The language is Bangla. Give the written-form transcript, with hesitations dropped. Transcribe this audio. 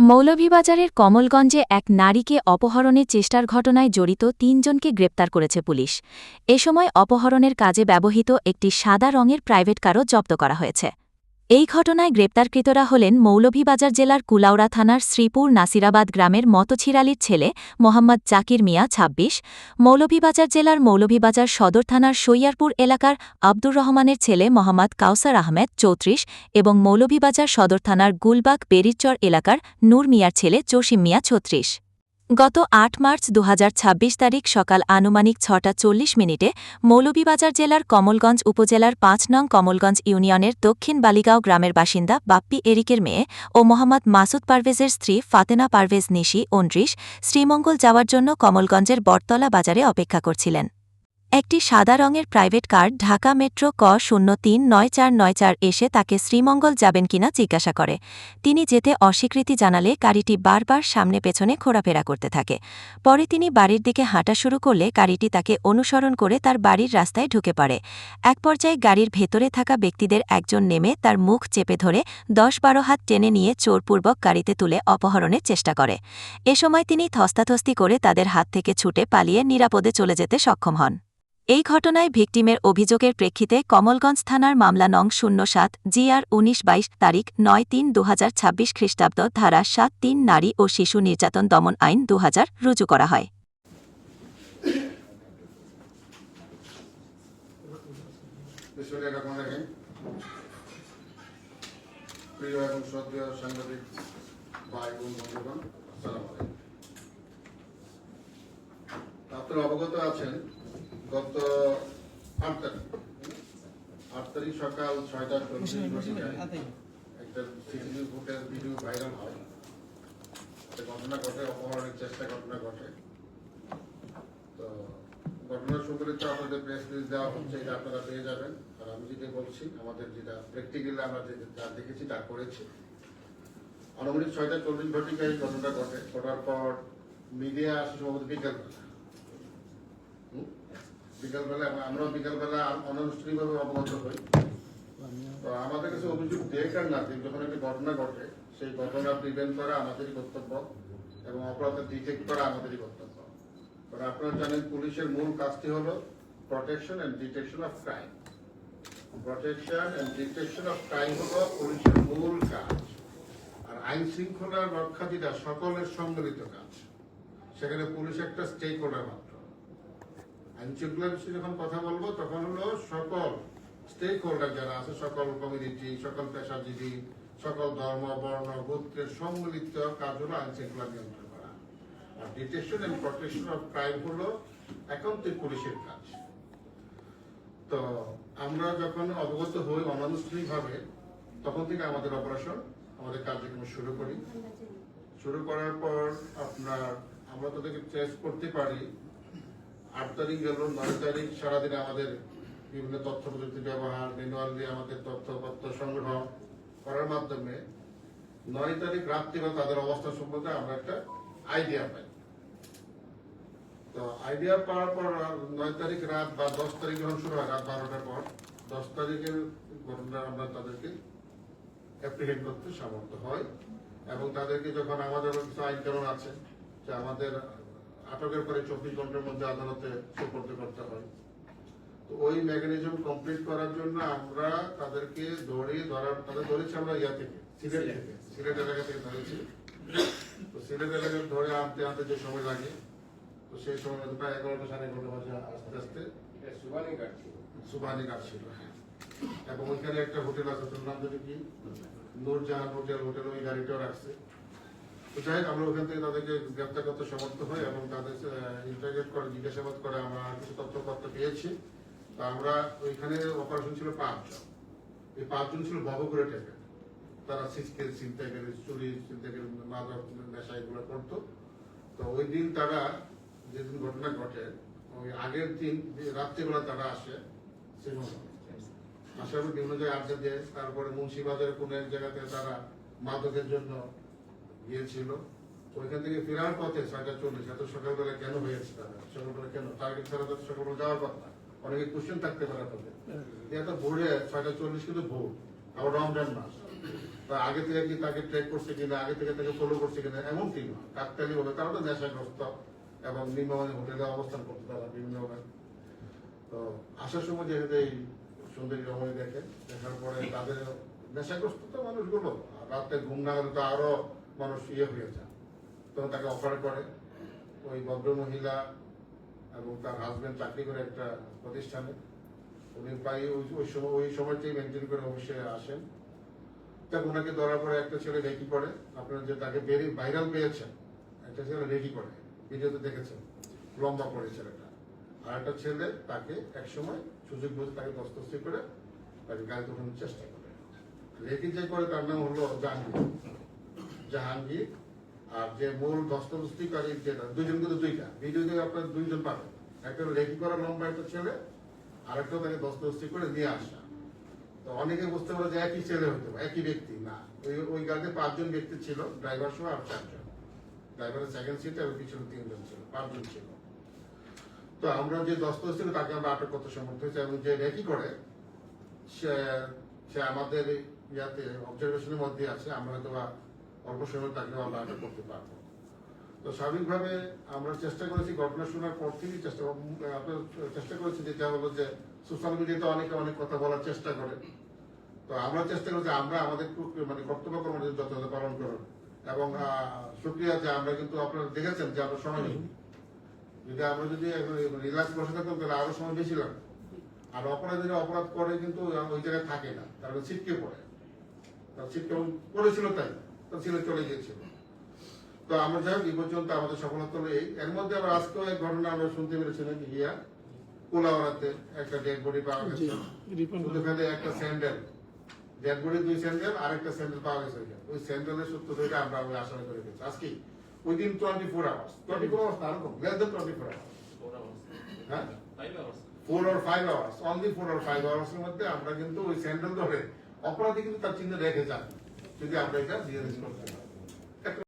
মৌলভীবাজারের কমলগঞ্জে এক নারীকে অপহরণের চেষ্টার ঘটনায় জড়িত ৩ জনকে গ্রেপ্তার করেছে পুলিশ। এ সময় অপহরণের কাজে ব্যবহৃত একটি সাদা রঙের প্রাইভেট কারও জব্দ করা হয়েছে। এই ঘটনায় গ্রেপ্তারকৃতরা হলেন মৌলভীবাজার জেলার কুলাউড়া থানার শ্রীপুর নাসিরাবাদ গ্রামের মতছির আলীর ছেলে মোহাম্মদ জাকির মিয়া ২৬, মৌলভীবাজার জেলার মৌলভীবাজার সদর থানার সৈয়ারপুর এলাকার আব্দুর রহমানের ছেলে মোহাম্মদ কাউসার আহমেদ ৩৪ এবং মৌলভীবাজার সদর থানার গুলবাগ বেরিরচর এলাকার নূর মিয়ার ছেলে জসিম মিয়া ৩৬। গত ৮ মার্চ ২০২৬ তারিখ সকাল আনুমানিক ৬টা ৪০ মিনিটে মৌলভীবাজার জেলার কমলগঞ্জ উপজেলার ৫ নং কমলগঞ্জ ইউনিয়নের দক্ষিণ বালিগাঁও গ্রামের বাসিন্দা বাপ্পি এরিকের মেয়ে ও মোহাম্মদ মাসুদ পারভেজের স্ত্রী ফাতেনা পারভেজ নিশি ২৯ শ্রীমঙ্গল যাওয়ার জন্য কমলগঞ্জের বটতলা বাজারে অপেক্ষা করছিলেন। একটি সাদা রঙের প্রাইভেট কার ঢাকা মেট্রো ক ০৩৯৪৯৪ এসে তাকে শ্রীমঙ্গল যাবেন কিনা জিজ্ঞাসা করে। তিনি যেতে অস্বীকৃতি জানালে গাড়িটি বারবার সামনে পেছনে ঘোরাফেরা করতে থাকে। পরে তিনি বাড়ির দিকে হাঁটা শুরু করলে গাড়িটি তাকে অনুসরণ করে তার বাড়ির রাস্তায় ঢুকে পড়ে। এক পর্যায়ে গাড়ির ভেতরে থাকা ব্যক্তিদের একজন নেমে তার মুখ চেপে ধরে ১০-১২ হাত টেনে নিয়ে জোরপূর্বক গাড়িতে তুলে অপহরণের চেষ্টা করে। এ সময় তিনি ধস্তাধস্তি করে তাদের হাত থেকে ছুটে পালিয়ে নিরাপদে চলে যেতে সক্ষম হন। এই ঘটনায় ভিকটিমের অভিযোগের প্রেক্ষিতে কমলগঞ্জ থানার মামলা নং ০৭ জিআর ১৯-২২ তারিখ ৯-৩-২০২৬ খ্রিস্টাব্দ ধারা ৭-৩ নারী ও শিশু নির্যাতন দমন আইন ২০০০ রুজু করা হয়। আপনারা অবগত আছেন, গত ৮ তারিখ সকাল ৬টা ৪০ একটা সিসিটিভি ফুটেজ ভিডিও ভাইরাল হয়। ঘটনা ঘটে, অপহরণের চেষ্টা ঘটনা ঘটে। তো ঘটনার সংক্রান্ত আমাদের প্রেস রিলিজ দেওয়া হচ্ছে, এটা আপনারা পেয়ে যাবেন। আর আমি যেটা বলছি, আমাদের যেটা প্র্যাকটিক্যালি আমরা যা দেখেছি তা করেছি। আনুমানিক ৬টা ৪০ ঘটিকায় এই ঘটনা ঘটে। ঘটার পর মিডিয়া আসে সম্ভবত বিকালবেলা আমরাও বিকালবেলা অনানুষ্ঠানিকভাবে অবগত হই। তো আমাদের কাছে অভিযোগ দেখ আর না দেখ, যখন একটি ঘটনা ঘটে সেই ঘটনা প্রিভেন্ট করা আমাদেরই কর্তব্য এবং অপরাধ ডিটেক্ট করা আমাদেরই কর্তব্য। কারণ আপনারা জানেন, পুলিশের মূল কাজটি হলো protection and detection of crime. Protection and detection of crime হলো পুলিশের মূল কাজ। আর আইন শৃঙ্খলা রক্ষা যেটা সকলের সম্মিলিত কাজ, সেখানে পুলিশ একটা স্টেক হোল্ডার মাত্র। আইন শৃঙ্খলার বিষয়ে যখন কথা বলবো তখন হলো সকল স্টেক হোল্ডার যারা আছে, সকল কমিউনিটি, সকল পেশাজীবী, সকল ধর্ম, বর্ণ, গোত্রের সম্মিলিত কাজ হলো আইন শৃঙ্খলা নিয়ন্ত্রণ করা। আর detection and protection of crime হলো একান্তই পুলিশের কাজ। তো আমরা যখন অবগত হই অনানুষ্ঠানিকভাবে, তখন থেকে আমাদের অপারেশন, আমাদের কার্যক্রম শুরু করি। শুরু করার পর আমরা তাদেরকে ট্রেস করতে পারি। ৮ তারিখ গেল, ৯ তারিখ সারাদিনে আমাদের বিভিন্ন তথ্য প্রযুক্তি ব্যবহার, ম্যানুয়ালি আমাদের তথ্যপত্র সংগ্রহ করার মাধ্যমে ৯ তারিখ রাত্রিবেলা তাদের অবস্থা সম্পর্কে আমরা একটা আইডিয়া পাই। তো আইডিয়া পাওয়ার পর ৯ তারিখ রাত বা ১০ তারিখ যখন শুরু হয় রাত ১২টার পর, ১০ তারিখের ঘটনা আমরা তাদেরকে অ্যাপ্রিহেন্ড করতে সামর্থ্য হয়। এবং তাদেরকে যখন আমাদের কিছু আইন কানুন আছে যে আমাদের আটকের পরে ২৪ ঘন্টার মধ্যে আদালতে সুপর্দ করতে হয়। তো ওই মেকানিজম কমপ্লিট করার জন্য আমরা তাদেরকে ধরেছি আমরা সিলেট এলাকা থেকে ধরেছি। তো সিলেট এলাকা ধরে আনতে আনতে যে সময় লাগে, তো সেই সময় প্রায় ১১টা ১১:৩০ বাজে আস্তে আস্তে সুবানি কাটছিল। হ্যাঁ, এবং ওইখানে একটা হোটেল আছে, ওটার নাম যদি কি নূরজাহান হোটেল, ওই গাড়িটাও রাখছে। তো যাই হোক, আমরা ওখান থেকে তাদেরকে গ্রেপ্তার করতে সমর্থ হই এবং তাদের ইন্টারোগেট করে জিজ্ঞাসাবাদ করে আমরা কিছু তথ্যপত্র পেয়েছি। তো আমরা ওইখানে অপারেশন ছিল ৫ জন। এই ৫ জন ছিল বহপুরে টেপে, তারা সিসকেল ছিনতাইকারী, চুরি ছিনতাইকারী, মাদক নেশা এগুলো করতো। তো ওই দিন তারা, যেদিন ঘটনা ঘটে, ওই আগের দিন রাত্রিবেলা তারা আসে আসার পর বিভিন্ন জায়গায় আড্ডা দেয়। তারপরে মুন্সিবাজারের কোন এক জায়গাতে তারা মাদকের জন্য গিয়েছিল। ওইখান থেকে ফেরার পথে ৬টা ৪০, এত সকালবেলা কেন হয়েছে, তারা সকালবেলা কেন টার্গেট ছাড়া তো সকালবেলা যাওয়ার কথা। অনেকে কোশ্চেন থাকতে পারে তাদের, এত ভোরে ৬টা ৪০ কিন্তু ভোর, আবার রমজান মাস। বা আগে থেকে কি তাকে ট্রেক করছে কিনা, আগে থেকে তাকে ফলো করছে কিনা, এমন কি নয়। কাকতালি হবে, তারা তো নেশাগ্রস্ত এবং নিম্নমানের হোটেলে অবস্থান করতে তারা বিভিন্নভাবে। তো আসার সময় যেহেতু এই সুন্দরী রমণী দেখে, দেখার পরে তাদের নেশাগ্রস্ত তো মানুষগুলো, রাতে ঘুম না হলে তো আরো মানুষ হয়ে যায়। তখন তাকে অফার করে। ওই ভদ্র মহিলা এবং তার হাজবেন্ড চাকরি করে একটা প্রতিষ্ঠানে, উনি প্রায় ওই সময়টাই মেনটেন করে অবশ্যই আসেন। তখন ওনাকে ধরার পরে একটা ছেলে রেকি করে, আপনারা যে তাকে ভাইরাল পেয়েছেন, একটা ছেলে রেকি করে, ভিডিওতে দেখেছেন, লম্বা করে ছেলেটা। আর একটা ছেলে তাকে একসময় সুযোগ বুঝে তাকে দস্তস্তি করে তাকে গাড়িতে ওঠানোর চেষ্টা করে। রেকি যে করে তার নাম হলো জাহাঙ্গীর। আর যে মূল দস্তদস্তিকারী যেটা, দুইজন কিন্তু দুইটা ভিডিওতে আপনার দুইজন পাবেন। একটা রেকি করা লম্বা একটা ছেলে, আর একটা তাকে দস্তদস্তি করে নিয়ে আসা। তো অনেকে বুঝতে পারে যে একই ছেলে হতে পারে, একই ব্যক্তি না। ওই গাড়িতে 5 জন ব্যক্তি ছিল, ড্রাইভার সহ আর 4 জন। ড্রাইভারের সেকেন্ড সিটে এবং পিছনে 3 জন ছিল, 5 জন ছিল। তো আমরা যে দস্তদস্তি তাকে আমরা আটক করতে সমর্থ হয়েছি, এবং যে রেকি করে সে আমাদের ইয়াতে অবজারভেশনের মধ্যে আছে। আমরা হয়তো অল্প সময় তাকে আমরা আটক করতে পারবো। তো স্বাভাবিকভাবে আমরা চেষ্টা করেছি, ঘটনা শোনার পর থেকেই চেষ্টা করেছি, যেটা হলো যে সোশ্যাল মিডিয়াতে অনেকে অনেক কথা বলার চেষ্টা করে। তো আমরা চেষ্টা করেছি আমরা আমাদের কর্তব্য কর্মসূচি যথাযথ পালন করার। এবং শুক্রিয়া যে আমরা কিন্তু আপনারা দেখেছেন যে আমরা সময় নিই। যদি রিল্যাক্স বসে থাকতাম তাহলে আরো সময় বেশি লাগবে। আর অপরাধীরা অপরাধ করে কিন্তু ওই জায়গায় থাকে না, তারা ছিটকে পড়ে। তার ছিটকে পড়েছিল তাই তার ছেলে চলে গিয়েছিল। তো আমরা যাই হোক, এই পর্যন্ত আমাদের সফলতা হলো এই। এর মধ্যে আবার আজকেও এক ঘটনা আমরা শুনতে পেরেছি নাকি কোলাওয়ারাতে একটা ডেড বডি পাওয়া গেছে। শুধু খালি একটা স্যান্ডেল, ডেড বডি 2 স্যান্ডেল আর একটা স্যান্ডেল পাওয়া গেছে। ওই স্যান্ডেলের সূত্র ধরে আমরা ওই আসামি করে ফেলছি আজকে উইদিন 24 আওয়ার্স। 24 আওয়ার্স না, এরকম লেস দেন 24 আওয়ার্স। হ্যাঁ, 4 or 5 hours, only 4 or 5 hours এর মধ্যে আমরা কিন্তু ওই স্যান্ডেল ধরে অপরাধী কিন্তু তার চিহ্ন রেখে যান, যদি আমরা এটা জিজ্ঞেস করতে পারি।